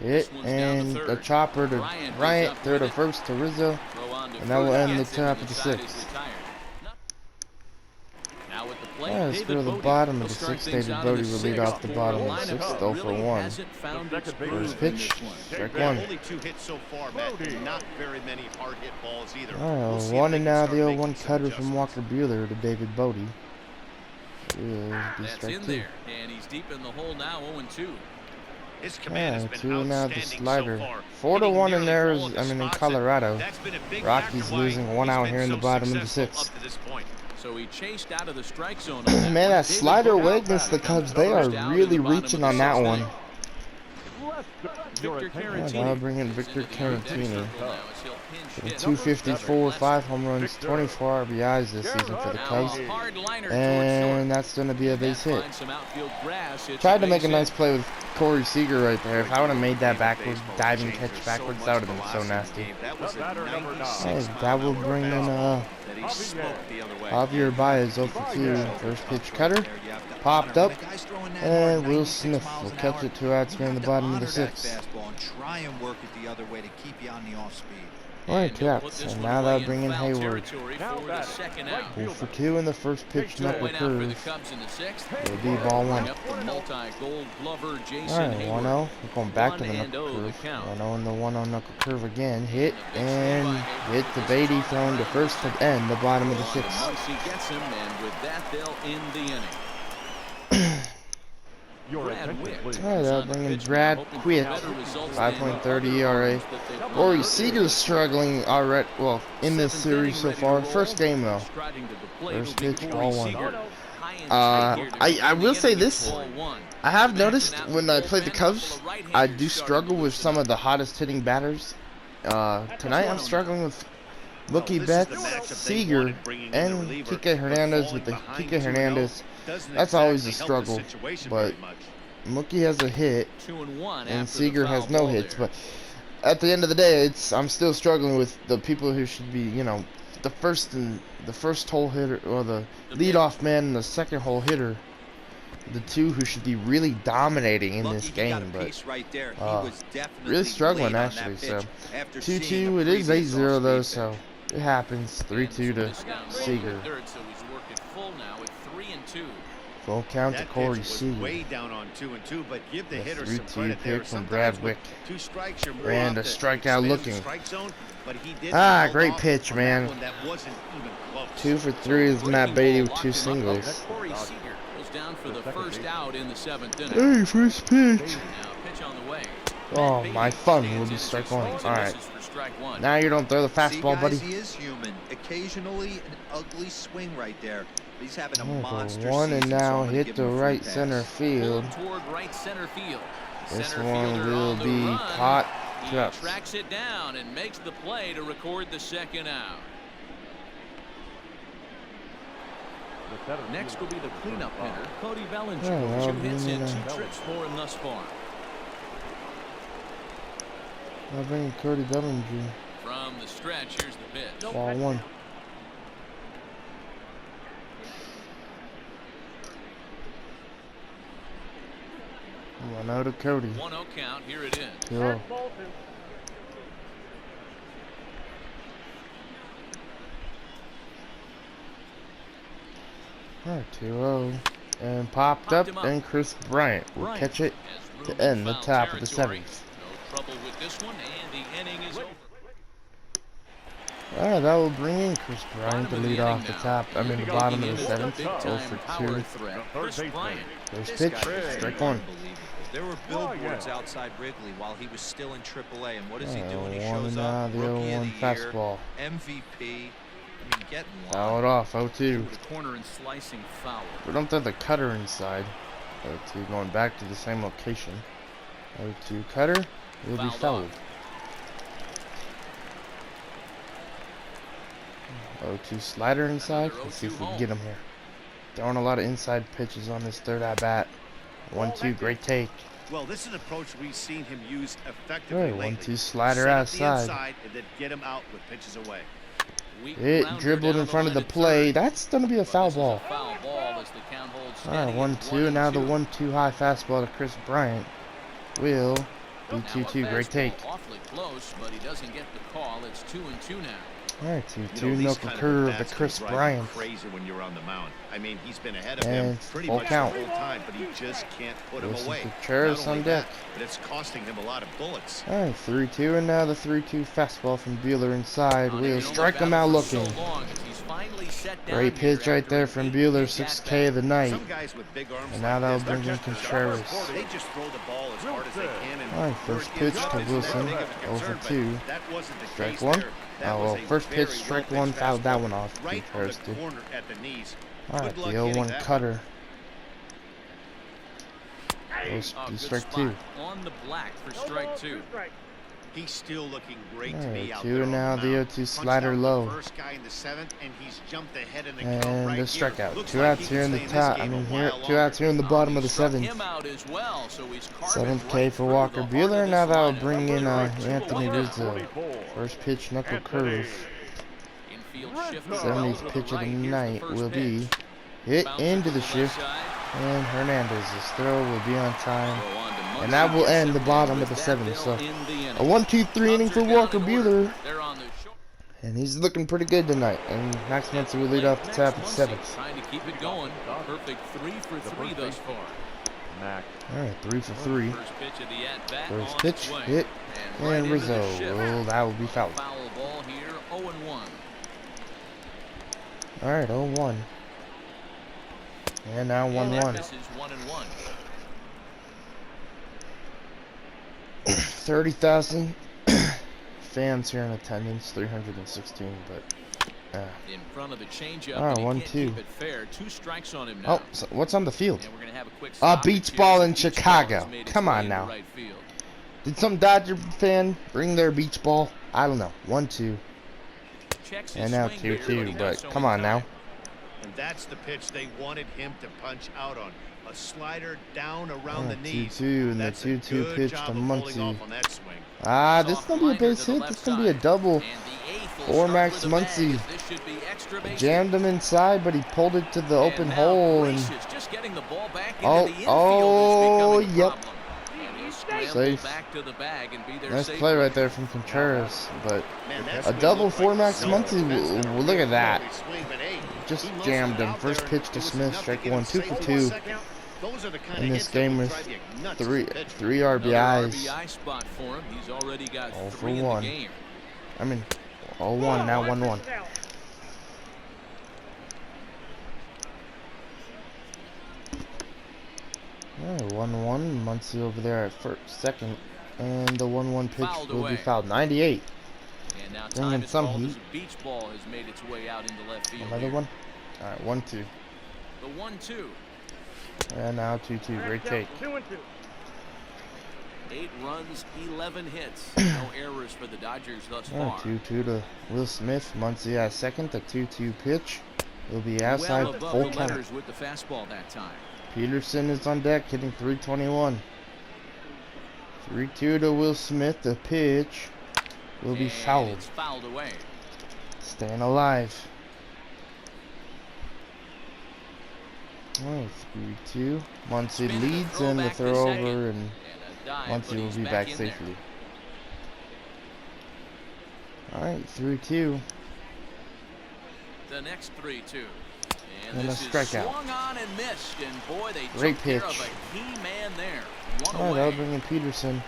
Hit, This one's down to and third. the chopper to Bryant is Bryant, up throw with to it. first to Rizzo. Throw on to And that will first, end the gets him, top and of the side is 6th. retired. Now at the plate, As David for the Bodie. bottom He'll of the start 6th, things David out in Bodie the will lead 6th. off the bottom of the lineup 6th, 0 for really 1. hasn't found its Second groove base. First in pitch, this one. strike Yeah, 1. only 2 hits so far, Matt. Not very many hard hit balls either. Alright, We'll see if 1 they and can now start the making 0-1 some cutter from adjustments. Walker Bueller to David Bodie. Will be That's strike in 2. there, and he's deep in the hole now, 0-2. His command Yeah, has 2 been and now the outstanding slider. so far. 4 to Hitting 1 in nearly there all of is, the in spots, and Colorado. that's been a big Rockies factor why losing 1 he's out been here in the so bottom of the successful 6th. up to this point. So he chased out of the strike zone on Man, one. that David slider Bodie away against the Cubs, they are first out in really the bottom reaching of on the that 6th one. inning. Your Victor attention. Yeah, Caratini I'll bring in is Victor in the on deck Caratini. circle now as he'll pinch hit. 254, 5 home runs, 24 RBIs this season for the Now Cubs. a hard liner towards And short. that's going to be a base hit. Finds some outfield grass. It's Tried to make base a nice hit. play with Corey Seager right there. If I would have made that backwards diving catch backwards, that would have been so nasty. That was a Batter number 96 Hey, mile that will an hour bring in fastball that he smoked the other way. Javier Baez 0 for 2. First pitch cutter. There you have to Popped honor him. up, The guy's throwing that and hard, Will 96 Smith miles will an catch hour. it 2 outs You here in have the to bottom of the honor that 6th. fastball and try and work it the other way to keep you on the off speed. Alright, And 2 he'll put outs. this And one now away that'll in bring in foul Hayward. territory Now for the batting, second right out. 0 for 2 in the first pitch knuckle Point out for the curve. Cubs in the 6th. Will be ball 1. Bring up the multi-gold glover Jason Alright, Hayward. 1-0. We're going back to the 1-0 knuckle the curve. count. 1-0 in the 1-0 knuckle curve again. Hit and hit the Beatty throwing to first to end the bottom of the 6th. Once he gets him, and with that, they'll end the inning. Your Brad attention, Wick. please. Alright, that'll bring in Brad Quick, 5.30 ERA. Corey Seager's struggling already, well, in this series so far. First game though. First pitch, ball one. I will say this. I have noticed when I play the Cubs, I do struggle with some of the hottest hitting batters. Tonight I'm struggling with Mookie Betts, Seager, and Kike Hernandez with the Kike Hernandez. That's always a struggle, but Mookie has a hit, and Seager has no hits. But at the end of the day, I'm still struggling with the people who should be, you know, the first hole hitter, or the leadoff man and the second hole hitter, the two who should be really dominating in this game. But really struggling actually. So 2-2, it is 8-0 though, so it happens. 3-2 to Seager. Full count to Corey Seager. Way down on 2-2, but give the hitter some 3-2 credit there. pick from Brad Wick. 2 strikes, you're more And a often strikeout expand the looking. strike zone, but he did hold Great off pitch, on man. that one that wasn't even close. 2 for 3 is Matt Beatty with 2 singles. Corey Seager goes down for the first out in the 7th inning. Hey, first pitch. Now pitch on the way. Oh, my fun will be strike one. Alright. Now you don't throw the fastball, buddy. He is human. Occasionally an ugly swing right there. He's having a Oh, monster one, season, and so now I'm gonna hit give the him a free right pass. center field. Toward right center field. This Center one fielder will on the be run. caught. He Traps. tracks it down and makes the play to record the second out. Next will be the cleanup hitter, Cody Bellinger. Oh, 2 hits and 2 yeah. trips for him thus far. I'll bring Cody Bellinger. From the stretch, here's the pitch. Ball one. One out to Cody. 1-0 count, here it is. 2-0. Alright, 2-0. And popped up, and Chris Bryant will catch it to end the top of the 7th. No trouble with this one, and the inning is over. Alright, that will bring in Chris Bryant to lead off the top. I mean, the bottom of the 7th. 0 for 2. Chris Bryant. First This pitch, guy is strike one. unbelievable. There were billboards outside Wrigley while he was still in AAA, and what is he doing? He 1 shows and up, the Rookie of 0-1 the Year, fastball. MVP. I mean, getting Foul line. it off, 0-2. The corner and slicing foul. We don't throw the cutter inside. 0-2 going back to the same location. 0-2 cutter will be fouled. 0-2 slider inside. Let's see if we can get him here. Throwing a lot of inside pitches on this third at bat. 1-2, great take. Well, this is an approach we've seen him use effectively Right, lately. 1-2 slider Set up the outside. inside and then get him out with pitches away. It dribbled in front of the play. That's going to be a foul ball. Foul ball as the count holds Alright, steady 1-2. at Now the 1-2. 1-2 high fastball to Chris Bryant will be Now 2-2. a Great fastball take. Awfully close, but he doesn't get the call. It's 2-2 now. Alright, 2-2. You know, these Knuckle kind of curve to at-bats Chris can drive you Bryant. crazy when you're on the mound. I mean, he's been ahead of And him pretty full much count. the whole time, but he just can't put him Wilson away. Contreras Not only on deck. that, but it's costing him a lot of bullets. Alright, 3-2, and now the 3-2 fastball from Buehler inside. Not We'll even strike on him the out battle for looking. so long as he's finally set down Great here pitch right after there an from 8 Buehler, innings 6K of the night. Some guys with big arms And now like that'll this, bring they're in just Contreras. They just throw the ball as hard as they can. And Alright, first pitch to Wilson. 0 for 2. that wasn't the Strike case one. there. That Oh, was well, a first pitch, very strike well-pitched one, fouled that fastball one off. right on Contreras the did. corner at the knees. Alright, Good the luck hitting 0-1 that. cutter. Will Oh, be good strike spot 2. on the black for strike 2. He's still looking great to me Alright, out 2 there and on now the the mound. 0-2 Punched slider out the low. First guy in the 7th, and he's jumped ahead in the And count right the here. strikeout. Looks 2 like outs he here can in the stay this top. game a here, while 2 outs here in the bottom of the Struck 7th. him out as well, so he's carving 7th K right for through Walker the heart Buehler. of Now this that'll lineup. bring in Number Anthony 2-1. Rizzo. First pitch, knuckle curve. Infield shifting 70's well to the pitch of the right. Here's night first will pitch. be hit Bouncer into to the left shift. side. And Hernandez's throw will be on time. Go on to Muncy. And that will end the Gets bottom him of the with 7th. that, So they'll end the inning. a 1-2-3 inning Cubs for are down Walker in order. Buehler. They're on the short. And he's looking pretty good tonight. And Max Muncy will lead off the top at Muncy 7th. trying to keep it going. Perfect 3 for 3 thus far. Mac. Alright, 3 for 3. First pitch of the at-bat First on pitch, its way. hit, right and into the Rizzo. shift. Well, that will be fouled. Foul ball here, 0-1. Alright, 0-1. And now 1-1. This is 1-1. 30,000 fans here in attendance, 316, but in front of the changeup. All right, 1-2. Keep it fair. 2 strikes on him now. Oh, so what's on the field? And we're gonna have a quick Beach ball in Chicago. Come on now. Right field. Did some Dodger fan bring their beach ball? I don't know. 1-2. And now 2-2, but come on now. And that's the pitch they wanted him to punch out on. A slider down around the knees. 2-2, and the That's 2-2 pitch to Muncy. This This is going to be a base hit. This is going to be a double for Max Muncy. Jammed him inside, but he pulled it to the open hole. And yep. Safe. Nice play right there from Contreras. But a double for Max Muncy. Look at that. Just jammed him. First pitch to Smith. Strike 1. 2 for 2. In this game with three RBIs. All for 1. I mean, all 1 now, 1-1. Alright, 1-1. Muncy over there at second, and the 1-1 pitch will be fouled. 98. And now bringing some heat. Beach ball has made its way out into left field. Another one. All right, 1-2. The 1-2. And now 2-2. Great take. 8 runs, 11 hits. No errors for the Dodgers thus far. 2-2 to Will Smith. Muncy at second. The 2-2 pitch will be outside, full count. With the fastball that time. Peterson is on deck, hitting 321. 3-2 to Will Smith. The pitch will be fouled. It's fouled away. Staying alive. Oh, 3-2. Muncy leads in the throw over, and Muncy will be back safely. Alright, 3-2. The next 3-2. And a strikeout. Swung on and missed, and boy, they great took pitch. care of a key man there. Alright, that'll bring in Peterson.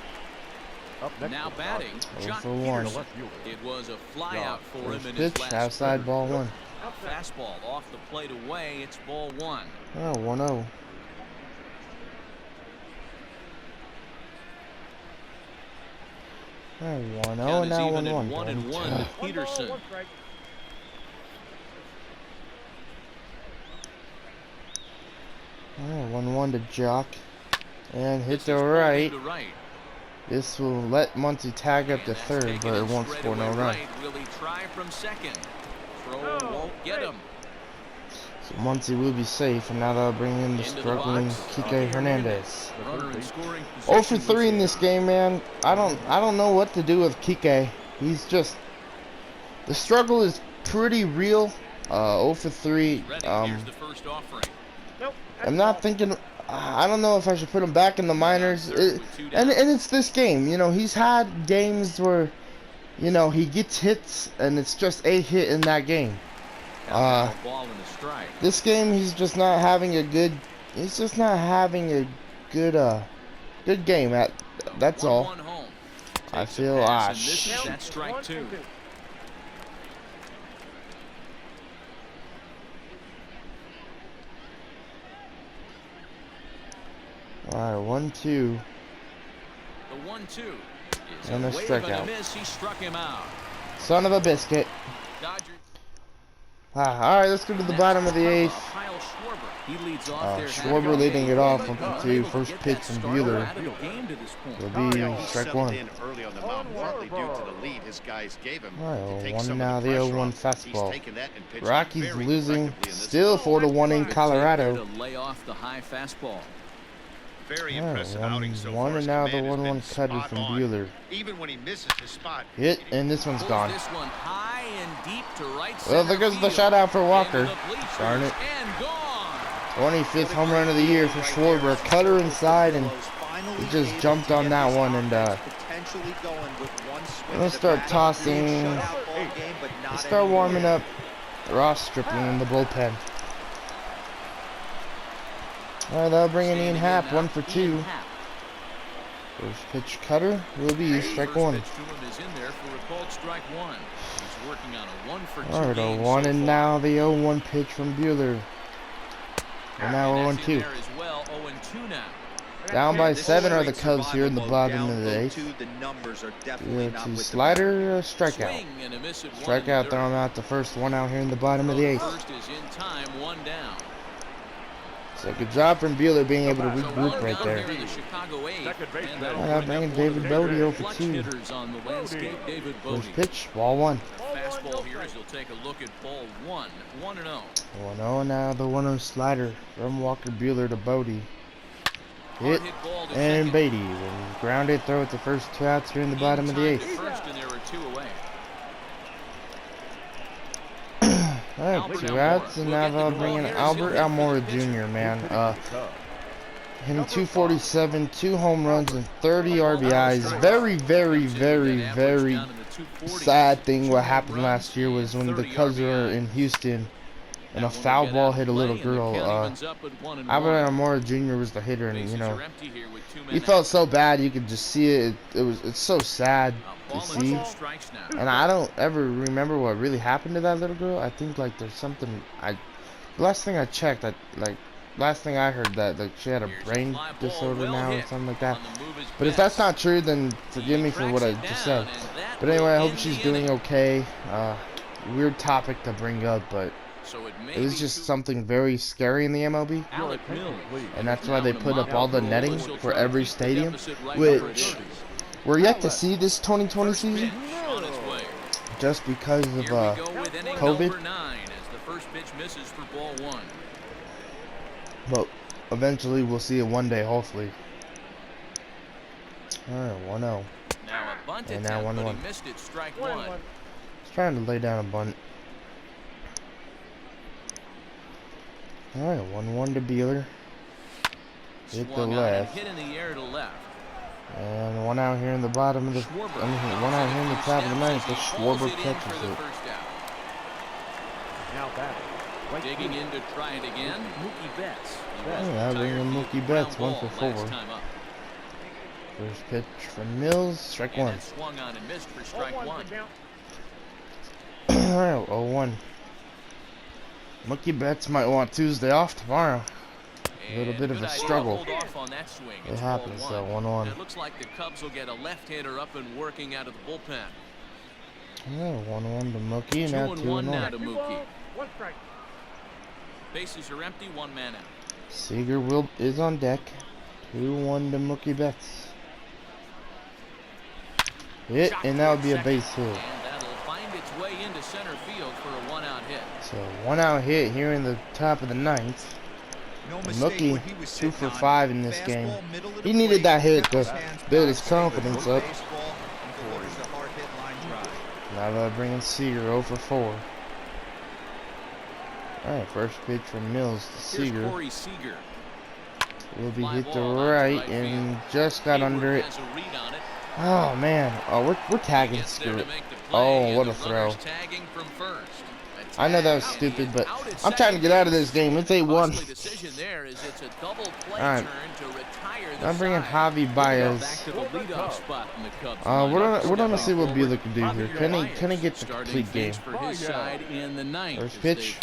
Now batting, John for 1. It was a fly out for him in pitch, his last outside, ball 1. Fastball off the plate away. It's ball 1. Oh, 1-0. Oh, 1-0, and now 1-1. 1-1 to Peterson. 1-1 to Jock. And hit to right. This will let Muncy tag up to third, but it won't score no run. Will he try from second? Throw won't get him. So Muncy will be safe, and now they'll bring in the struggling Kike Hernandez. 0 for 3 in this game, man. I don't know what to do with Kike. He's just, the struggle is pretty real. 0 for 3. I'm not thinking. I don't know if I should put him back in the minors. And it's this game. You know, he's had games where, you know, he gets hits, and it's just a hit in that game. This game, he's just not having a good. He's just not having a good good game. That's all. I feel. That's strike 2. Alright, 1-2. The 1-2. And a strikeout. He struck him out. Son of a biscuit. Alright, let's go to the bottom of the 8th. Schwarber leading it off 1-2. First pitch from Buehler. It'll be strike 1. Alright, 1 now, the 0-1 fastball. Rockies losing still 4-1 in Colorado. Lay off the high fastball. Very impressive outing so far. 1 and now the 1-1 cutter from Buehler. Even when he misses his spot. Hit, and this one's gone. This one high and deep to right. Well, there goes the shutout for Walker. Darn it. 25th home run of the year for Schwarber. Cutter inside, and he just jumped on that one, and we'll start tossing. We'll start warming up. Ross Stripling in the bullpen. Alright, that'll bring in Ian Happ, 1 for 2. First pitch cutter will be strike 1. Alright, a 1 and now the 0-1 pitch from Buehler. And now 0-2. Down by 7 are the Cubs here in the bottom of the 8th. The numbers are Yeah, definitely not to with slider, strikeout. Swing and a miss at one in Strikeout, the throw him dirt. out the first one out here in the bottom of the 8th. First is in time, one down. So good job from Buehler being able to So regroup one right down there. here in the Chicago 8th, Second base and man. that'll Why bring not up bringing one David of the Bodie bigger 0 for clutch 2? hitters on the landscape, David Bodie. First pitch, ball 1. Fastball here as he'll take a look at ball 1, 1-0. 1-0 now, the 1-0 slider from Walker Buehler to Bodie. Hit, Hard hit ball to and second. Beatty will ground it, throw it the first 2 outs here in the bottom of the In time to 8th. first, and there are 2 away. Alright, 2 outs, and now they'll bring in Albert Almora Jr., man. Hitting 247, 2 home runs, and 30 RBIs. Very, very, very, very sad thing what happened last year was when the Cubs were in Houston and a foul ball hit a little girl. Albert Almora Jr. was the hitter, and you know, he felt so bad. You could just see it. It's so sad to see. And I don't ever remember what really happened to that little girl. I think like there's something. Last thing I checked, last thing I heard that like she had a brain disorder now or something like that. But if that's not true, then forgive me for what I just said. But anyway, I hope she's doing okay. Weird topic to bring up, but it was just something very scary in the MLB. And that's why they put up all the netting for every stadium, which we're yet to see this 2020 season, just because of COVID. But eventually we'll see it one day, hopefully. Alright, 1-0. And now 1-1. He's trying to lay down a bunt. Alright, 1-1 to Buehler. Hit the left. And 1 out here in the bottom of the... 1 out here in the top of the 9th. The Schwarber catches it. Now batting. Digging in to try it again, Mookie Betts. Yeah, bringing Mookie Betts 1 for 4. First pitch from Mills, strike 1. Swung on and missed for strike 1. Alright, 0-1. Mookie Betts might want Tuesday off tomorrow. A little bit of a struggle. It happens though, 1-1. It looks like the Cubs will get a left-hander up and working out of the bullpen. Yeah, 1-1 to Mookie, now 2-1 now 2-0. to Mookie. Bases are empty, 1 man out. Seager is on deck. 2-1 to Mookie Betts. Hit, and that would be a base hit. And that'll find its way into center field for a 1-out hit. So 1 out hit here in the top of the 9th. Mookie 2 for 5 in this game. He needed that hit to build his confidence up. Now they'll bring in Seager 0 for 4. Alright, first pitch from Mills to Seager. Will be hit to right and just got under it. Oh man, oh we're tagging Seager. Oh, what a throw. I know that was stupid, but I'm trying to get out of this game. It's 8-1. Alright, I'm bringing Javi Baez. We're gonna see what Buehler can do here. Can he get the complete game? First pitch,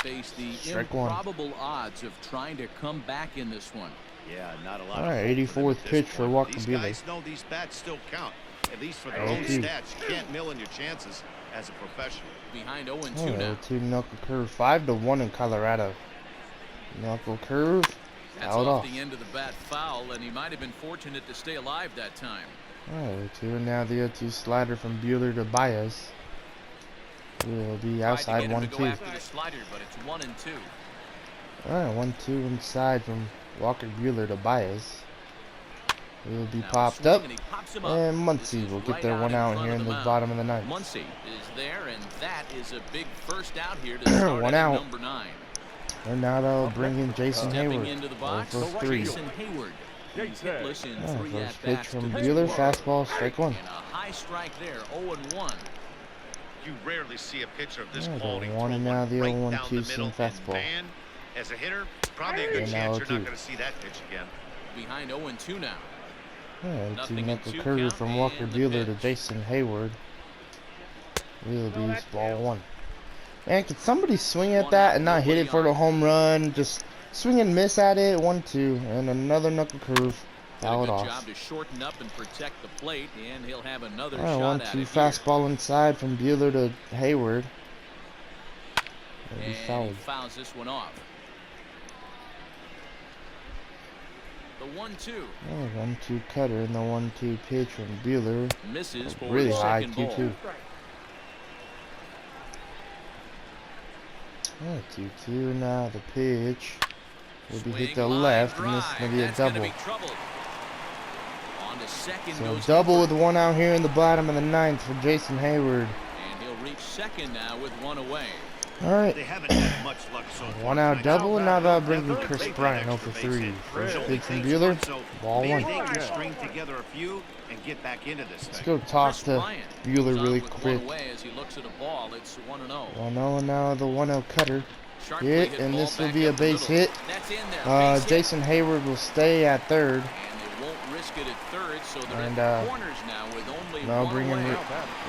strike 1. Odds of trying to come back in this one. Yeah, not a lot. Alright, 84th pitch for Walker These Buehler. guys know these bats still count, at least for their own stats. You can't mill in your chances as a professional. Behind 0-2 now. 0-2 knuckle curve, 5-1 in Colorado. Knuckle curve, That's out off off. the end of the bat foul, and he might have been fortunate to stay alive that time. 0-2, and now the 0-2 slider from Buehler to Baez. Will be outside 1-2. But it's 1-2. Alright, 1-2 inside from Walker Buehler to Baez. Will be popped up, and Muncy will get their 1 out here in the bottom of the 9th. Muncy is there, and that is a big first out here to start 1 at out. number 9. And now they'll bring in Jason Stepping Hayward. into the 0 box, for 3. Jason Hayward. He's hitless in 3 First pitch at-bats from to Buehler, this point. fastball, strike 1. And a high strike there, 0-1. You rarely see a pitcher of this Yeah, the quality 1 and throw now one the right 0-1 down the two-seam middle, and fastball. man, as a hitter, probably a good And chance now you're not 0-2. going to see that pitch again. Behind 0-2 now. Yeah, 2 Nothing in knuckle 2 curve count, from Walker and the Buehler to pitch. Jason Hayward. Will be ball 1. Man, could somebody swing at that and not hit it for the home run? Just swing and miss at it. 1-2, and another knuckle curve. Fouled Did a good off. job to shorten up and protect the plate, and he'll have another All right, shot at 1-2 it fastball inside from Bueller to Hayward. here. He And fouled. he fouls this one off. The 1-2 Oh, 1-2 cutter and the 1-2 pitch from Bueller. misses for Really the high second ball. 2-2. Oh, 2-2 now. The pitch will be hit to Swing, line left, and this is drive. gonna be a That's gonna double. be trouble. On to second So goes double Hooper. with one out here in the bottom of the ninth for Jason Hayward. And he'll reach second now with one away. All right. They haven't had much luck so far. One out tonight. double, and now that'll bring in They've Chris had Bryant extra 0 for base 3. hit. First It only pitch from takes Bueller, one, so ball maybe one. they can string together a few and get back into this Let's thing. go talk Chris to Bryant Bueller goes on really with quick. one away as he looks at a ball. It's 1-0. 1-0, and now the 1-0 cutter. Sharply Hit, hit and ball this will back be a up the base middle. hit. That's in there. Base hit. Jason Hayward will stay at third. And they won't risk it at third, so they're And, in corners now with only Now one bring in away.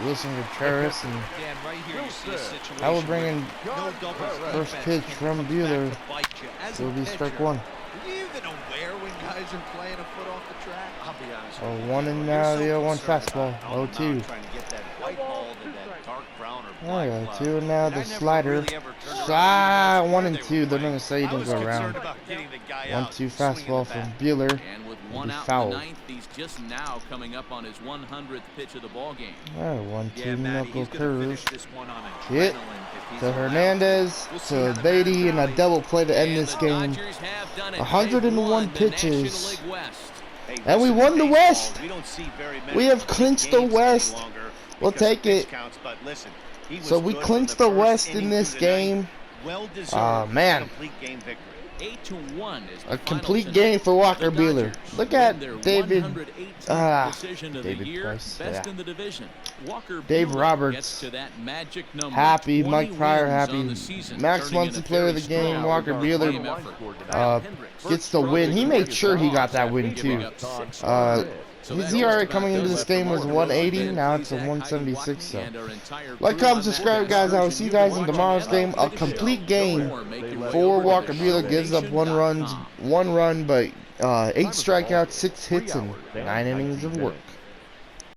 Wilson Contreras, and Dan, right here you see a situation I will bring in where no doubles first defense pitch can from come back Bueller. to bite you. As a It will be strike pitcher, one. Are you even aware when guys are playing a foot off the track? I'll be honest Oh, with you. one and You're now so the 0-1 concerned fastball. about on the 0-2. mound trying to get that white ball to that dark brown or Oh, black yeah, glove. 2 and now And I the never slider. really ever turned around and 1 realized and where 2. they They're were gonna say he I didn't was go concerned around. about getting the guy out 1-2 swinging fastball the from bat. Bueller. And with Will one be out in fouled. the ninth, he's just now coming up on his 100th pitch of the ball game. All right, 1-2 Yeah, Matty, knuckle he's gonna finish curve this one on Hit adrenaline if he's to allowed. Hernandez We'll see to how the Beatty, batter and a rallies. double play to end And this the game. Dodgers have done it. 101 They've won the pitches. National League West. Hey, And we listen, won the baseball, West. we don't see very many We have complete clinched the games any West. longer We'll because of take pitch it. counts, but listen, he was So we good clinched from the first West in inning this through the ninth. game. Well deserved. Man. Complete game victory. 8-1 is the A final complete tonight. game for Walker The Bueller. Dodgers Look win at their David. 118th decision of David the year, Price, best yeah. in the division. Walker Dave Buehler Roberts. gets to that magic number. Happy, 20 Mike Pryor wins happy. on the season, Max turning in Munson a player of very the game, strong Walker Buehler, game effort. Hendricks gets the win. He made sure he got that win giving too. up 6 His ERA coming into this game was 180. Now it's a 176. So, like, comment, subscribe, guys. I will see you guys in tomorrow's game. A complete game for Walker Buehler. Gives up 1 run, but 8 strikeouts, 6 hits, and 9 innings of work.